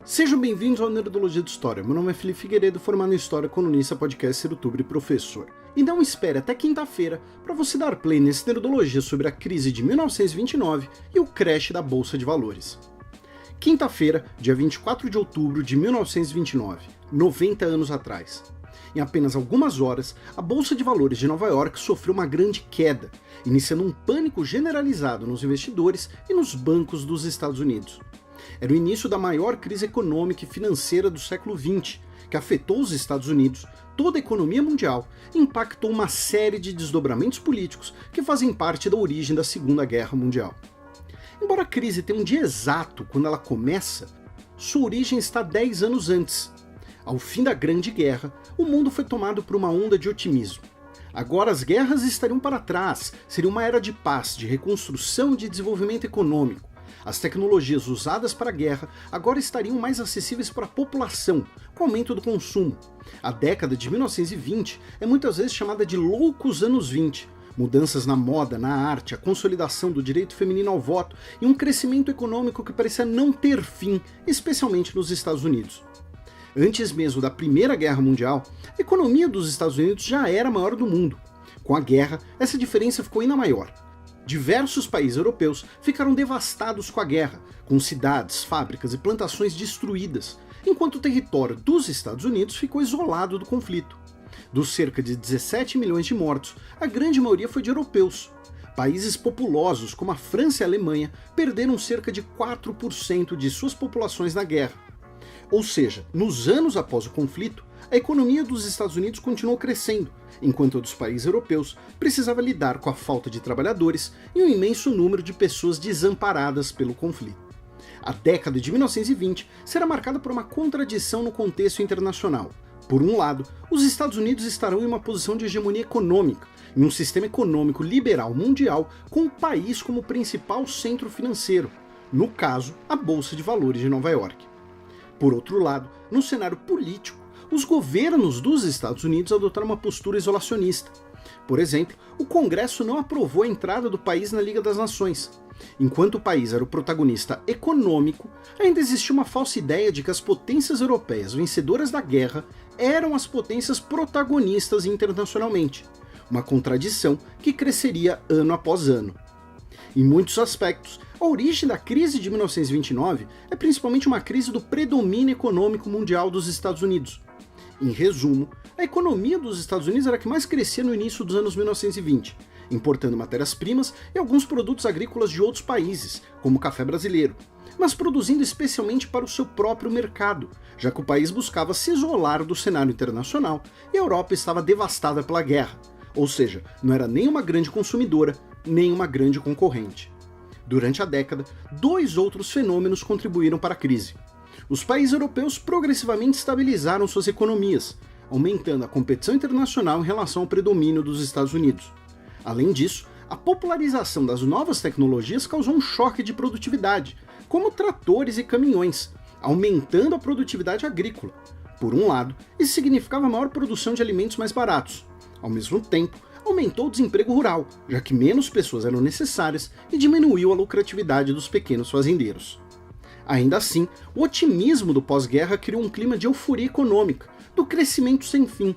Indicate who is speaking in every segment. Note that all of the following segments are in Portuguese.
Speaker 1: Sejam bem-vindos ao Nerdologia de História. Meu nome é Felipe Figueiredo, formado em História, colunista, podcaster, youtuber e professor. E não espere até quinta-feira para você dar play nesse Nerdologia sobre a crise de 1929 e o crash da Bolsa de Valores. Quinta-feira, dia 24 de outubro de 1929, 90 anos atrás. Em apenas algumas horas, a Bolsa de Valores de Nova York sofreu uma grande queda, iniciando um pânico generalizado nos investidores e nos bancos dos Estados Unidos. Era o início da maior crise econômica e financeira do século XX, que afetou os Estados Unidos, toda a economia mundial e impactou uma série de desdobramentos políticos que fazem parte da origem da Segunda Guerra Mundial. Embora a crise tenha um dia exato quando ela começa, sua origem está 10 anos antes. Ao fim da Grande Guerra, o mundo foi tomado por uma onda de otimismo. Agora as guerras estariam para trás, seria uma era de paz, de reconstrução e de desenvolvimento econômico. As tecnologias usadas para a guerra agora estariam mais acessíveis para a população, com o aumento do consumo. A década de 1920 é muitas vezes chamada de loucos anos 20. Mudanças na moda, na arte, a consolidação do direito feminino ao voto e um crescimento econômico que parecia não ter fim, especialmente nos Estados Unidos. Antes mesmo da Primeira Guerra Mundial, a economia dos Estados Unidos já era a maior do mundo. Com a guerra, essa diferença ficou ainda maior. Diversos países europeus ficaram devastados com a guerra, com cidades, fábricas e plantações destruídas, enquanto o território dos Estados Unidos ficou isolado do conflito. Dos cerca de 17 milhões de mortos, a grande maioria foi de europeus. Países populosos como a França e a Alemanha perderam cerca de 4% de suas populações na guerra. Ou seja, nos anos após o conflito, a economia dos Estados Unidos continuou crescendo, enquanto a dos países europeus precisava lidar com a falta de trabalhadores e um imenso número de pessoas desamparadas pelo conflito. A década de 1920 será marcada por uma contradição no contexto internacional. Por um lado, os Estados Unidos estarão em uma posição de hegemonia econômica, em um sistema econômico liberal mundial com o país como principal centro financeiro, no caso, a Bolsa de Valores de Nova York. Por outro lado, no cenário político, os governos dos Estados Unidos adotaram uma postura isolacionista. Por exemplo, o Congresso não aprovou a entrada do país na Liga das Nações. Enquanto o país era o protagonista econômico, ainda existia uma falsa ideia de que as potências europeias vencedoras da guerra eram as potências protagonistas internacionalmente, uma contradição que cresceria ano após ano. Em muitos aspectos, a origem da crise de 1929 é principalmente uma crise do predomínio econômico mundial dos Estados Unidos. Em resumo, a economia dos Estados Unidos era a que mais crescia no início dos anos 1920, importando matérias-primas e alguns produtos agrícolas de outros países, como o café brasileiro, mas produzindo especialmente para o seu próprio mercado, já que o país buscava se isolar do cenário internacional e a Europa estava devastada pela guerra, ou seja, não era nem uma grande consumidora, nem uma grande concorrente. Durante a década, dois outros fenômenos contribuíram para a crise. Os países europeus progressivamente estabilizaram suas economias, aumentando a competição internacional em relação ao predomínio dos Estados Unidos. Além disso, a popularização das novas tecnologias causou um choque de produtividade, como tratores e caminhões, aumentando a produtividade agrícola. Por um lado, isso significava maior produção de alimentos mais baratos. Ao mesmo tempo, aumentou o desemprego rural, já que menos pessoas eram necessárias e diminuiu a lucratividade dos pequenos fazendeiros. Ainda assim, o otimismo do pós-guerra criou um clima de euforia econômica, do crescimento sem fim.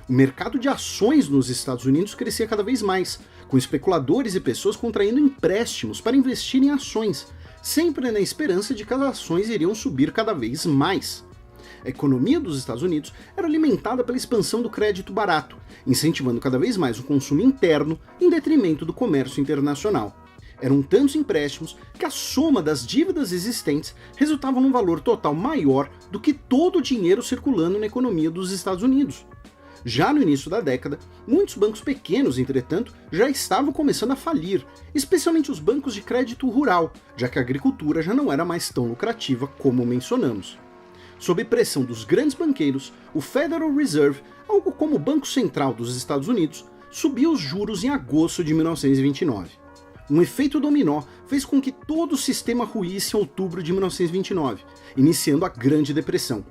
Speaker 1: O mercado de ações nos Estados Unidos crescia cada vez mais, com especuladores e pessoas contraindo empréstimos para investir em ações, sempre na esperança de que as ações iriam subir cada vez mais. A economia dos Estados Unidos era alimentada pela expansão do crédito barato, incentivando cada vez mais o consumo interno em detrimento do comércio internacional. Eram tantos empréstimos que a soma das dívidas existentes resultava num valor total maior do que todo o dinheiro circulando na economia dos Estados Unidos. Já no início da década, muitos bancos pequenos, entretanto, já estavam começando a falir, especialmente os bancos de crédito rural, já que a agricultura já não era mais tão lucrativa como mencionamos. Sob pressão dos grandes banqueiros, o Federal Reserve, algo como o Banco Central dos Estados Unidos, subiu os juros em agosto de 1929. Um efeito dominó fez com que todo o sistema ruísse em outubro de 1929, iniciando a Grande Depressão.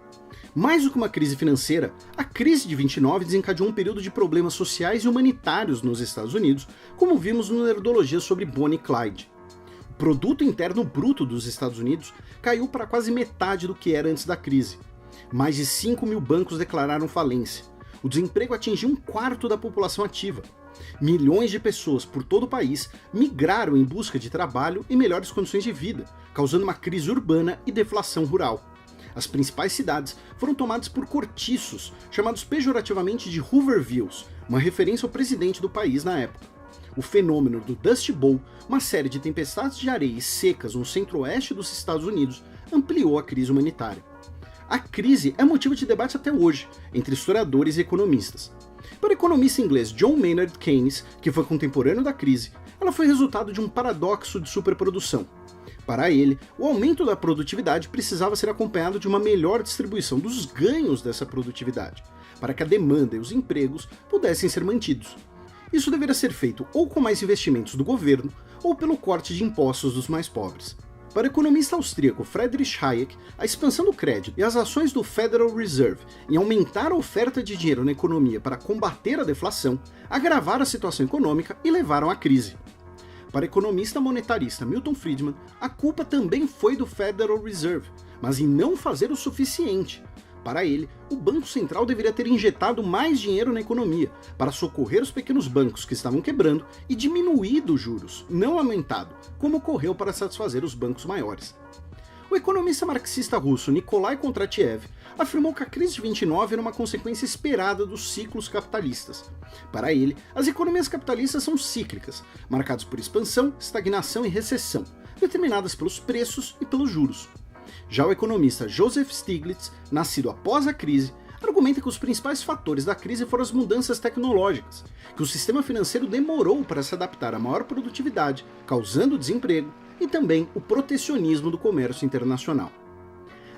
Speaker 1: Mais do que uma crise financeira, a crise de 29 desencadeou um período de problemas sociais e humanitários nos Estados Unidos, como vimos no Nerdologia sobre Bonnie e Clyde. O produto interno bruto dos Estados Unidos caiu para quase metade do que era antes da crise. Mais de 5 mil bancos declararam falência. O desemprego atingiu 1/4 da população ativa. Milhões de pessoas por todo o país migraram em busca de trabalho e melhores condições de vida, causando uma crise urbana e deflação rural. As principais cidades foram tomadas por cortiços, chamados pejorativamente de Hoovervilles, uma referência ao presidente do país na época. O fenômeno do Dust Bowl, uma série de tempestades de areia e secas no centro-oeste dos Estados Unidos, ampliou a crise humanitária. A crise é motivo de debate até hoje, entre historiadores e economistas. Para o economista inglês John Maynard Keynes, que foi contemporâneo da crise, ela foi resultado de um paradoxo de superprodução. Para ele, o aumento da produtividade precisava ser acompanhado de uma melhor distribuição dos ganhos dessa produtividade, para que a demanda e os empregos pudessem ser mantidos. Isso deveria ser feito ou com mais investimentos do governo, ou pelo corte de impostos dos mais pobres. Para o economista austríaco Friedrich Hayek, a expansão do crédito e as ações do Federal Reserve em aumentar a oferta de dinheiro na economia para combater a deflação agravaram a situação econômica e levaram à crise. Para o economista monetarista Milton Friedman, a culpa também foi do Federal Reserve, mas em não fazer o suficiente. Para ele, o Banco Central deveria ter injetado mais dinheiro na economia para socorrer os pequenos bancos que estavam quebrando e diminuído os juros, não aumentado, como ocorreu para satisfazer os bancos maiores. O economista marxista russo Nikolai Kondratiev afirmou que a crise de 29 era uma consequência esperada dos ciclos capitalistas. Para ele, as economias capitalistas são cíclicas, marcadas por expansão, estagnação e recessão, determinadas pelos preços e pelos juros. Já o economista Joseph Stiglitz, nascido após a crise, argumenta que os principais fatores da crise foram as mudanças tecnológicas, que o sistema financeiro demorou para se adaptar à maior produtividade, causando desemprego, e também o protecionismo do comércio internacional.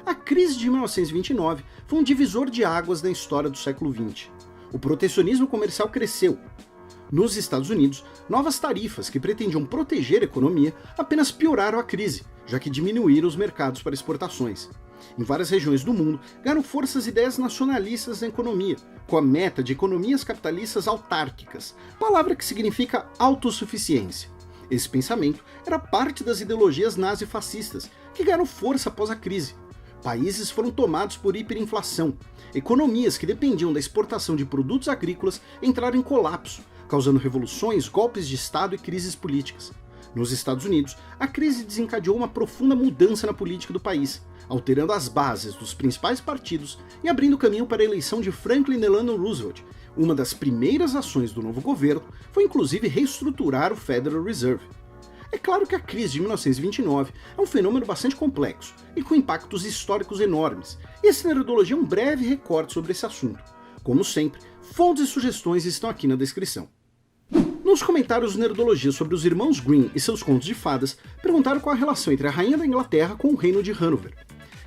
Speaker 1: A crise de 1929 foi um divisor de águas da história do século XX. O protecionismo comercial cresceu. Nos Estados Unidos, novas tarifas que pretendiam proteger a economia apenas pioraram a crise, já que diminuíram os mercados para exportações. Em várias regiões do mundo, ganharam forças ideias nacionalistas na economia, com a meta de economias capitalistas autárquicas, palavra que significa autossuficiência. Esse pensamento era parte das ideologias nazifascistas, que ganharam força após a crise. Países foram tomados por hiperinflação. Economias que dependiam da exportação de produtos agrícolas entraram em colapso, causando revoluções, golpes de Estado e crises políticas. Nos Estados Unidos, a crise desencadeou uma profunda mudança na política do país, alterando as bases dos principais partidos e abrindo caminho para a eleição de Franklin Delano Roosevelt. Uma das primeiras ações do novo governo foi inclusive reestruturar o Federal Reserve. É claro que a crise de 1929 é um fenômeno bastante complexo e com impactos históricos enormes, e esse Nerdologia é um breve recorte sobre esse assunto. Como sempre, fontes e sugestões estão aqui na descrição. Nos comentários do Nerdologia sobre os irmãos Grimm e seus contos de fadas, perguntaram qual a relação entre a rainha da Inglaterra com o reino de Hanover.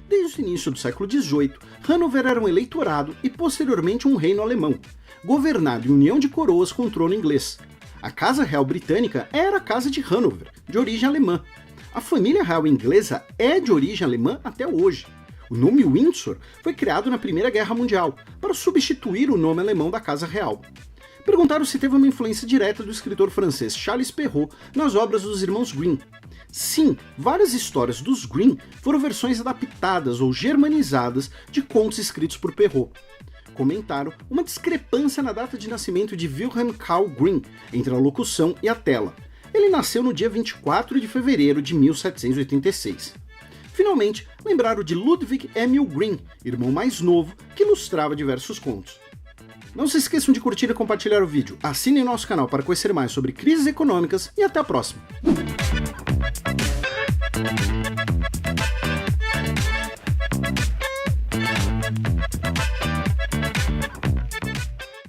Speaker 1: Desde o início do século XVIII, Hanover era um eleitorado e posteriormente um reino alemão, governado em união de coroas com o trono inglês. A Casa Real Britânica era a Casa de Hanover, de origem alemã. A família real inglesa é de origem alemã até hoje. O nome Windsor foi criado na Primeira Guerra Mundial, para substituir o nome alemão da Casa Real. Perguntaram se teve uma influência direta do escritor francês Charles Perrault nas obras dos irmãos Grimm. Sim, várias histórias dos Grimm foram versões adaptadas ou germanizadas de contos escritos por Perrault. Comentaram uma discrepância na data de nascimento de Wilhelm Carl Grimm entre a locução e a tela. Ele nasceu no dia 24 de fevereiro de 1786. Finalmente, lembraram de Ludwig Emil Grimm, irmão mais novo, que ilustrava diversos contos. Não se esqueçam de curtir e compartilhar o vídeo, assinem nosso canal para conhecer mais sobre crises econômicas e até a próxima!